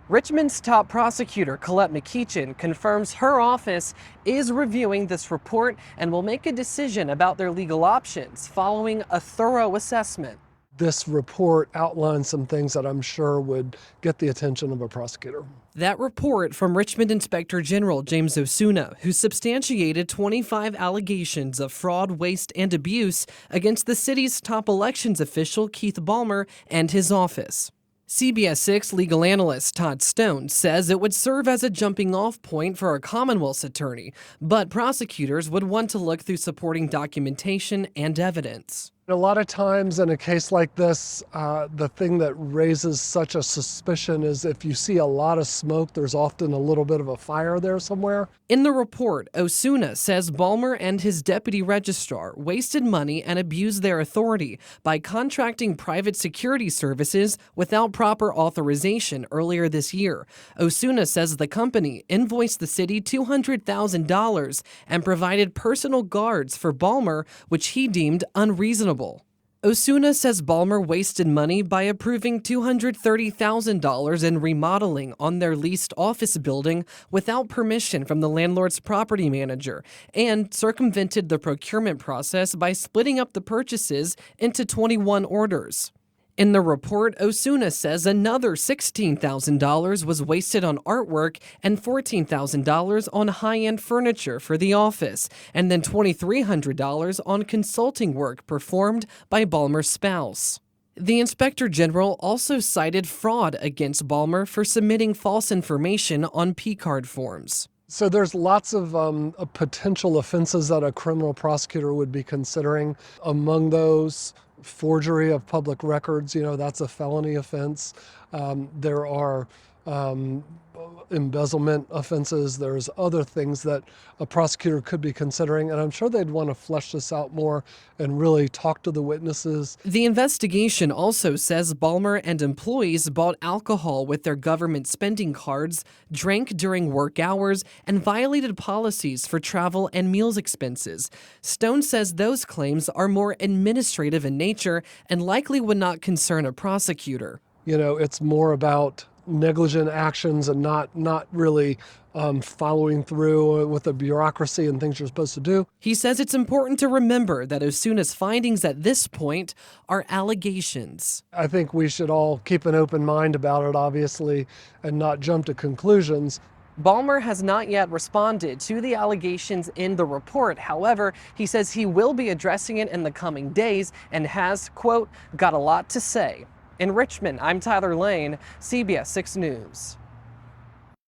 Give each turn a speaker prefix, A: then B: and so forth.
A: Richmond's top prosecutor, Colette McKeechin, confirms her office is reviewing this report and will make a decision about their legal options following a thorough assessment.
B: This report outlines some things that I'm sure would get the attention of a prosecutor.
A: That report from Richmond Inspector General James Osuna, who substantiated 25 allegations of fraud, waste, and abuse against the city's top elections official, Keith Balmer, and his office. CBS 6 legal analyst Todd Stone says it would serve as a jumping-off point for a Commonwealth's attorney, but prosecutors would want to look through supporting documentation and evidence.
B: A lot of times in a case like this, the thing that raises such a suspicion is if you see a lot of smoke, there's often a little bit of a fire there somewhere.
A: In the report, Osuna says Balmer and his deputy registrar wasted money and abused their authority by contracting private security services without proper authorization earlier this year. Osuna says the company invoiced the city $200,000 and provided personal guards for Balmer, which he deemed unreasonable. Osuna says Balmer wasted money by approving $230,000 in remodeling on their leased office building without permission from the landlord's property manager and circumvented the procurement process by splitting up the purchases into 21 orders. In the report, Osuna says another $16,000 was wasted on artwork and $14,000 on high-end furniture for the office, and then $2,300 on consulting work performed by Balmer's spouse. The Inspector General also cited fraud against Balmer for submitting false information on P-card forms.
B: So there's lots of potential offenses that a criminal prosecutor would be considering. Among those, forgery of public records, that's a felony offense. There are embezzlement offenses. There's other things that a prosecutor could be considering, and I'm sure they'd want to flesh this out more and really talk to the witnesses.
A: The investigation also says Balmer and employees bought alcohol with their government spending cards, drank during work hours, and violated policies for travel and meals expenses. Stone says those claims are more administrative in nature and likely would not concern a prosecutor.
B: It's more about negligent actions and not really following through with the bureaucracy and things you're supposed to do.
A: He says it's important to remember that Osuna's findings at this point are allegations.
B: I think we should all keep an open mind about it, obviously, and not jump to conclusions.
A: Balmer has not yet responded to the allegations in the report. However, he says he will be addressing it in the coming days and has, quote, got a lot to say. In Richmond, I'm Tyler Lane, CBS 6 News.